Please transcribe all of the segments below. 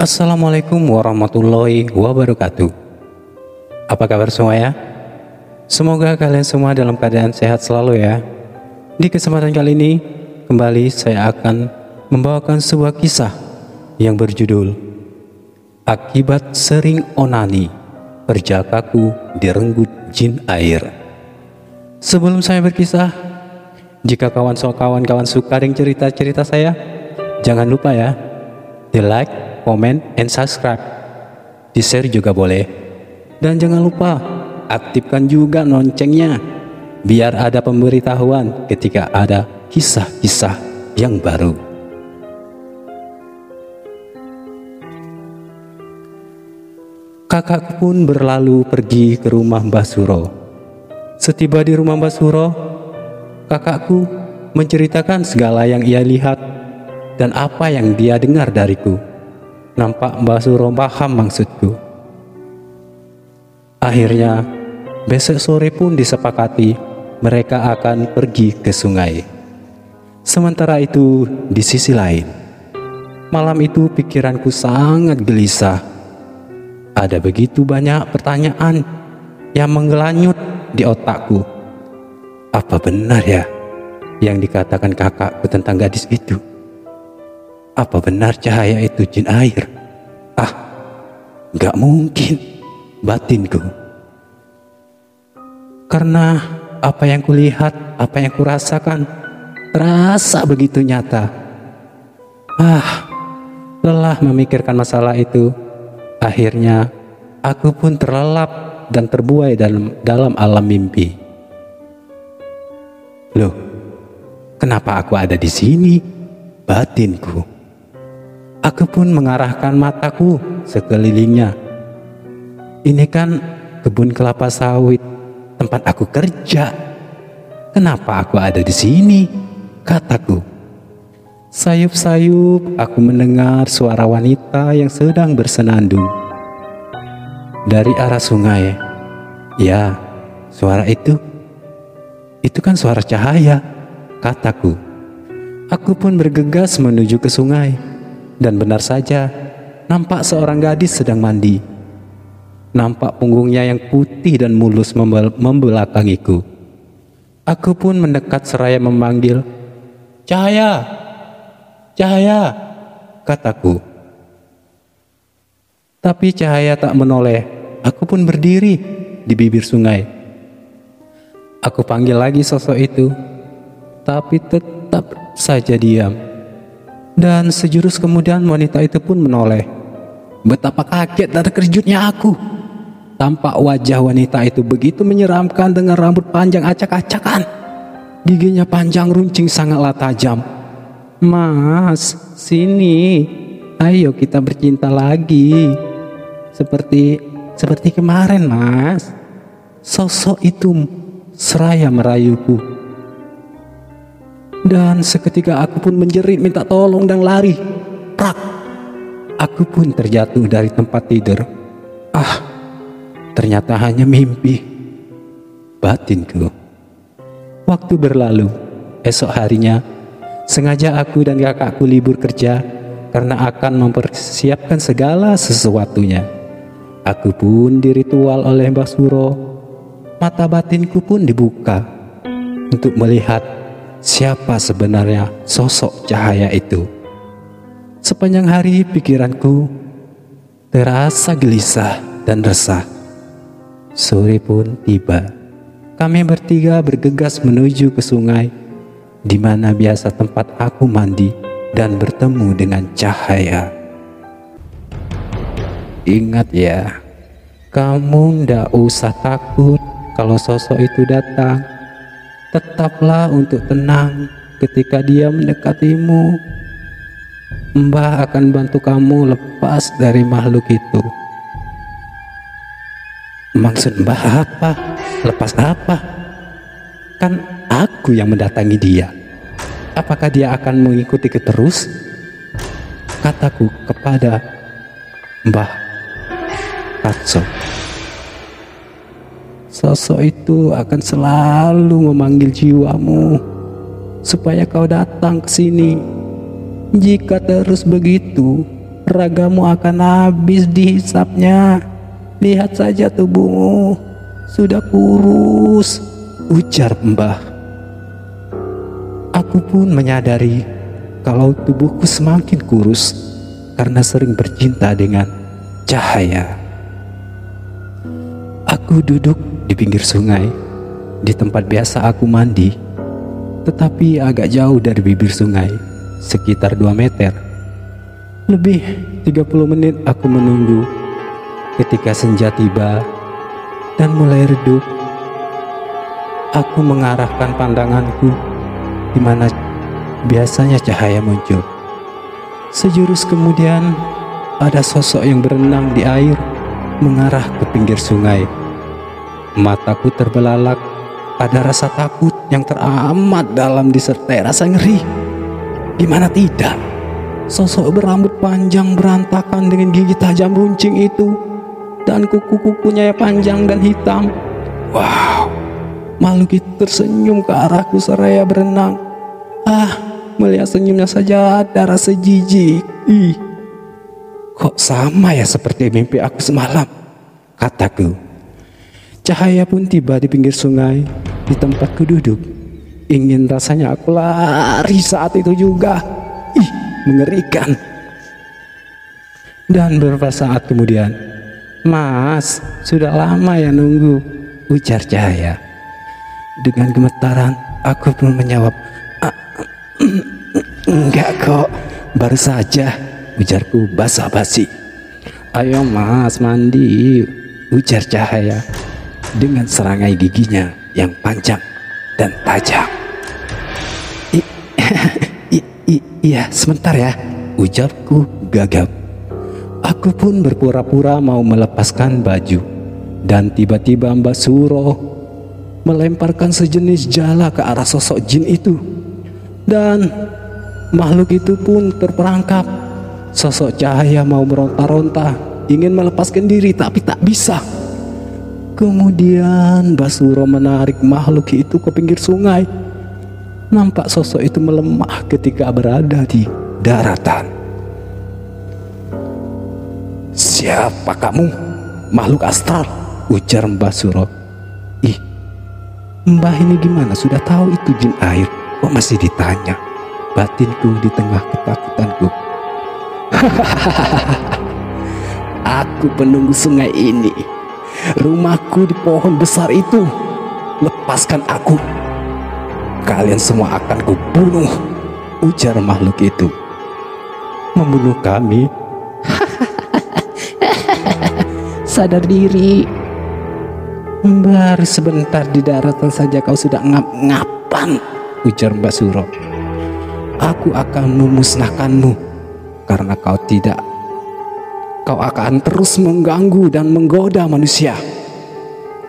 Assalamualaikum warahmatullahi wabarakatuh. Apa kabar semua ya? Semoga kalian semua dalam keadaan sehat selalu ya. Di kesempatan kali ini, kembali saya akan membawakan sebuah kisah yang berjudul Akibat Sering Onani, Perjakaku Direnggut Jin Air. Sebelum saya berkisah, jika kawan-kawan suka dengan cerita-cerita saya, jangan lupa ya, di like, comment, and subscribe. Di share juga boleh. Dan jangan lupa aktifkan juga loncengnya, biar ada pemberitahuan ketika ada kisah-kisah yang baru. Kakakku pun berlalu pergi ke rumah Mbah Suro. Setiba di rumah Mbah Suro, kakakku menceritakan segala yang ia lihat dan apa yang dia dengar dariku. Nampak Mbah Suro paham maksudku. Akhirnya besok sore pun disepakati mereka akan pergi ke sungai. Sementara itu di sisi lain, malam itu pikiranku sangat gelisah. Ada begitu banyak pertanyaan yang menggelanyut di otakku. Apa benar ya yang dikatakan kakakku tentang gadis itu? Apa benar cahaya itu jin air? Gak mungkin, batinku. Karena apa yang kulihat, apa yang kurasakan, terasa begitu nyata. Lelah memikirkan masalah itu. Akhirnya aku pun terlelap dan terbuai dalam alam mimpi. Loh, kenapa aku ada di sini? Batinku. Aku pun mengarahkan mataku sekelilingnya. Ini kan kebun kelapa sawit, tempat aku kerja. Kenapa aku ada di sini? Kataku. Sayup-sayup aku mendengar suara wanita yang sedang bersenandung dari arah sungai. Ya, suara itu kan suara cahaya, kataku. Aku pun bergegas menuju ke sungai. Dan benar saja, nampak seorang gadis sedang mandi. Nampak punggungnya yang putih dan mulus membelakangiku. Aku pun mendekat seraya memanggil, "Cahaya, Cahaya," kataku. Tapi Cahaya tak menoleh. Aku pun berdiri di bibir sungai. Aku panggil lagi sosok itu, tapi tetap saja diam. Dan sejurus kemudian wanita itu pun menoleh. Betapa kaget dan terkejutnya aku. Tampak wajah wanita itu begitu menyeramkan dengan rambut panjang acak-acakan. Giginya panjang runcing sangatlah tajam. "Mas, sini. Ayo kita bercinta lagi. Seperti kemarin, Mas." Sosok itu seraya merayuku. Dan seketika aku pun menjerit minta tolong dan lari. Prak! Aku pun terjatuh dari tempat tidur. Ternyata hanya mimpi, batinku. Waktu berlalu. Esok harinya, sengaja aku dan kakakku libur kerja karena akan mempersiapkan segala sesuatunya. Aku pun diritual oleh Mbah Suro. Mata batinku pun dibuka untuk melihat siapa sebenarnya sosok cahaya itu. Sepanjang hari pikiranku terasa gelisah dan resah. Sore pun tiba. Kami bertiga bergegas menuju ke sungai, di mana biasa tempat aku mandi dan bertemu dengan Cahaya. Ingat ya, kamu ndak usah takut kalau sosok itu datang. Tetaplah untuk tenang ketika dia mendekatimu. Mbah akan bantu kamu lepas dari makhluk itu. Maksud Mbah apa? Lepas apa? Kan aku yang mendatangi dia. Apakah dia akan mengikutiku terus? Kataku kepada Mbah Katso. Sosok itu akan selalu memanggil jiwamu supaya kau datang ke sini. Jika terus begitu, ragamu akan habis dihisapnya. Lihat saja tubuhmu, sudah kurus, ujar Mbah. Aku pun menyadari kalau tubuhku semakin kurus karena sering bercinta dengan cahaya. Aku duduk di pinggir sungai, di tempat biasa aku mandi, tetapi agak jauh dari bibir sungai, sekitar 2 meter. Lebih 30 menit aku menunggu. Ketika senja tiba dan mulai redup, aku mengarahkan pandanganku di mana biasanya cahaya muncul. Sejurus kemudian ada sosok yang berenang di air mengarah ke pinggir sungai. Mataku terbelalak, ada rasa takut yang teramat dalam disertai rasa ngeri. Gimana tidak? Sosok berambut panjang berantakan dengan gigi tajam runcing itu dan kuku-kukunya panjang dan hitam. Wow, makhluk itu tersenyum ke arahku seraya berenang. Melihat senyumnya saja ada rasa jijik. Kok sama ya seperti mimpi aku semalam, kataku. Cahaya pun tiba di pinggir sungai di tempatku duduk. Ingin rasanya aku lari saat itu juga. Mengerikan. Dan beberapa saat kemudian, "Mas, sudah lama ya nunggu," ujar Cahaya. Dengan gemetaran aku pun menjawab, "Enggak kok, baru saja," ujarku basa-basi. "Ayo Mas, mandi," ujar Cahaya dengan serangai giginya yang panjang dan tajam. Iya, sebentar ya," ujarku gagap. Aku pun berpura-pura mau melepaskan baju, dan tiba-tiba Mbak Suro melemparkan sejenis jala ke arah sosok jin itu, dan makhluk itu pun terperangkap. Sosok Cahaya mau meronta-ronta, ingin melepaskan diri tapi tak bisa. Kemudian Mbak Suro menarik makhluk itu ke pinggir sungai. Nampak sosok itu melemah ketika berada di daratan. "Siapa kamu, makhluk astral?" ujar Mbah Suro. Mbah ini gimana sudah tahu itu jin air, kok masih ditanya? Batinku di tengah ketakutanku. "Aku penunggu sungai ini. Rumahku di pohon besar itu. Lepaskan aku. Kalian semua akan kubunuh," ujar makhluk itu. "Membunuh kami?" "Sadar diri. Baru sebentar di daratan saja kau sudah ngap-ngapan," ujar Mbak Suro. "Aku akan memusnahkanmu karena kau akan terus mengganggu dan menggoda manusia."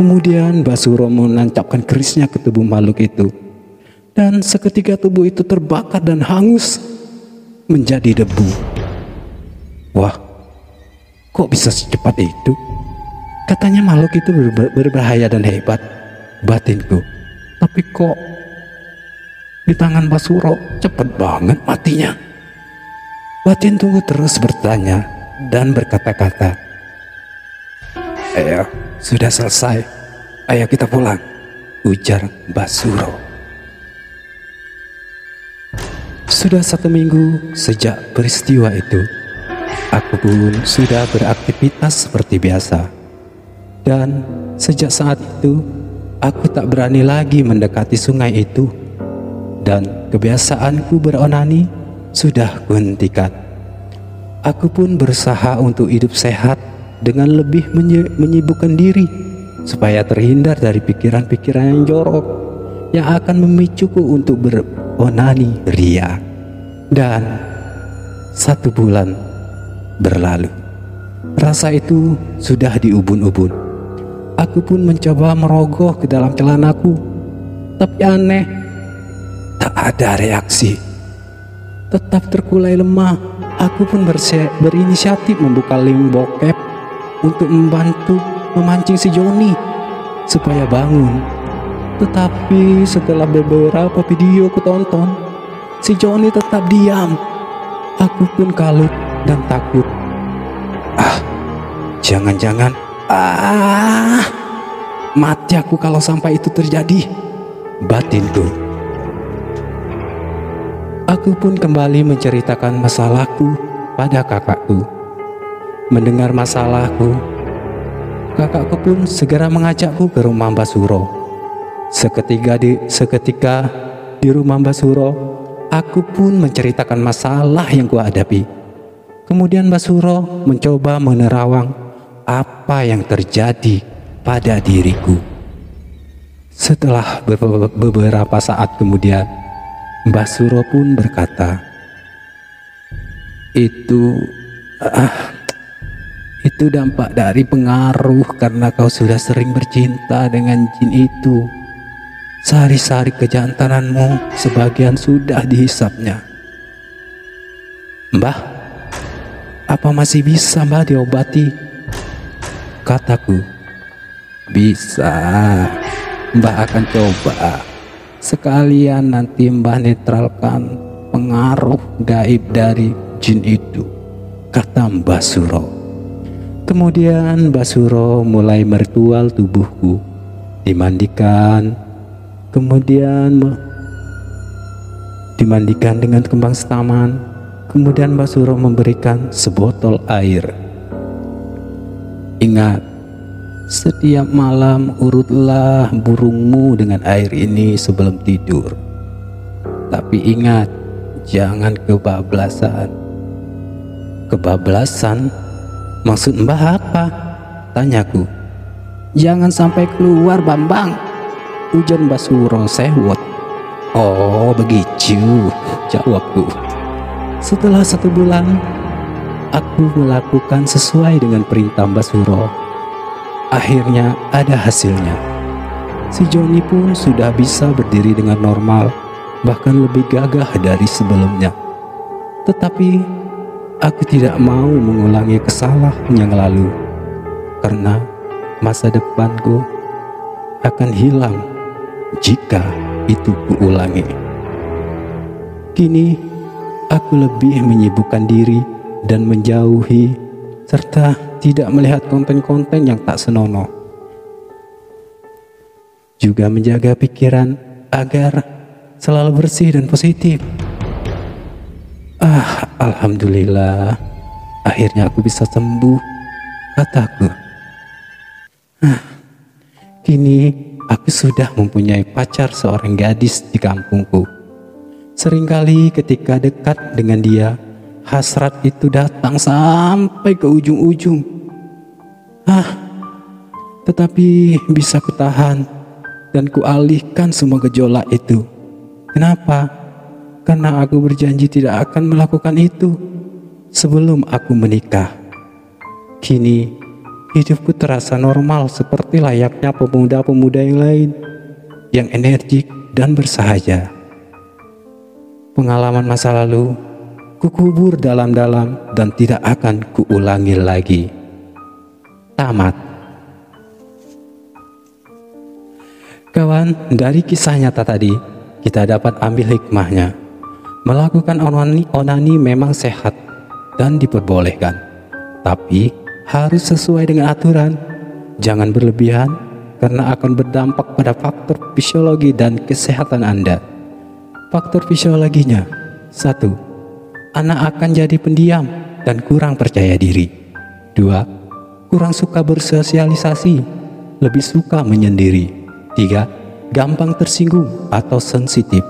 Kemudian Mbak Suro menancapkan kerisnya ke tubuh makhluk itu, dan seketika tubuh itu terbakar dan hangus menjadi debu. Wah, kok bisa secepat itu? Katanya makhluk itu berbahaya dan hebat, batinku. Tapi kok di tangan Mbak Suro cepat banget matinya? Batin tunggu terus bertanya dan berkata-kata, "Ayo, sudah selesai. Ayo kita pulang," ujar Mbak Suro. Sudah 1 minggu sejak peristiwa itu, aku pun sudah beraktivitas seperti biasa. Dan sejak saat itu, aku tak berani lagi mendekati sungai itu. Dan kebiasaanku beronani sudah kuhentikan. Aku pun berusaha untuk hidup sehat dengan lebih menyibukkan diri, supaya terhindar dari pikiran-pikiran yang jorok yang akan memicuku untuk beronani ria. Dan 1 bulan berlalu. Rasa itu sudah di ubun-ubun. Aku pun mencoba merogoh ke dalam celanaku, tapi aneh, tak ada reaksi. Tetap terkulai lemah, aku pun berinisiatif membuka link bokep untuk membantu memancing si Joni supaya bangun. Tetapi setelah beberapa video ku tonton, si Joni tetap diam. Aku pun kalut dan takut. Jangan-jangan mati aku kalau sampai itu terjadi, batinku. Aku pun kembali menceritakan masalahku pada kakakku. Mendengar masalahku, kakakku pun segera mengajakku ke rumah Mbah Suro. Seketika di rumah Mbah Suro, aku pun menceritakan masalah yang kuhadapi. Kemudian Mbah Suro mencoba menerawang apa yang terjadi pada diriku. Setelah beberapa saat kemudian, Mbah Suro pun berkata, Itu dampak dari pengaruh karena kau sudah sering bercinta dengan jin itu. Sehari-hari kejantananmu sebagian sudah dihisapnya. Mbah, apa masih bisa Mbah diobati? Kataku. Bisa, Mbah akan coba. Sekalian nanti Mbah netralkan pengaruh gaib dari jin itu, kata Mbah Suro. Kemudian Mbah Suro mulai meritual tubuhku, dimandikan, kemudian dimandikan dengan kembang setaman. Kemudian Mbah Suro memberikan sebotol air. Ingat, setiap malam urutlah burungmu dengan air ini sebelum tidur. Tapi ingat, jangan kebablasan. Kebablasan? Maksud Mbah apa? Tanyaku. Jangan sampai keluar Bambang, ujar Mbah Suro sewot. Oh begitu, jawabku. Setelah 1 bulan, aku melakukan sesuai dengan perintah Mbah Suro. Akhirnya ada hasilnya. Si Joni pun sudah bisa berdiri dengan normal, bahkan lebih gagah dari sebelumnya. Tetapi aku tidak mau mengulangi kesalahan yang lalu, karena masa depanku akan hilang jika itu kuulangi. Kini aku lebih menyibukkan diri dan menjauhi, serta tidak melihat konten-konten yang tak senonoh. Juga menjaga pikiran agar selalu bersih dan positif. Alhamdulillah, akhirnya aku bisa sembuh, kataku. Kini aku sudah mempunyai pacar seorang gadis di kampungku. Seringkali ketika dekat dengan dia, hasrat itu datang sampai ke ujung-ujung. Tetapi bisa kutahan dan kualihkan semua gejolak itu. Kenapa? Karena aku berjanji tidak akan melakukan itu sebelum aku menikah. Kini hidupku terasa normal seperti layaknya pemuda-pemuda yang lain, yang energik dan bersahaja. Pengalaman masa lalu kukubur dalam-dalam dan tidak akan kuulangi lagi. Tamat. Kawan, dari kisah nyata tadi kita dapat ambil hikmahnya. Melakukan onani memang sehat dan diperbolehkan, tapi harus sesuai dengan aturan. Jangan berlebihan karena akan berdampak pada faktor fisiologi dan kesehatan Anda. Faktor fisiologinya: 1. Anak akan jadi pendiam dan kurang percaya diri. 2. Kurang suka bersosialisasi, lebih suka menyendiri. 3. Gampang tersinggung atau sensitif.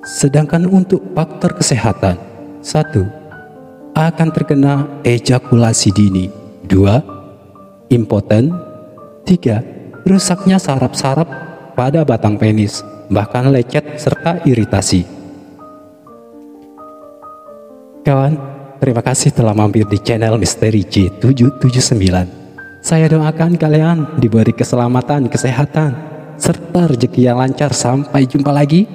Sedangkan untuk faktor kesehatan: 1. Akan terkena ejakulasi dini. 2. Impoten. 3. Rusaknya saraf-saraf pada batang penis, bahkan lecet serta iritasi. Kawan, terima kasih telah mampir di channel Misteri J779. Saya doakan kalian diberi keselamatan, kesehatan, serta rezeki yang lancar. Sampai jumpa lagi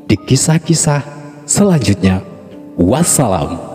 di kisah-kisah selanjutnya. Wassalam.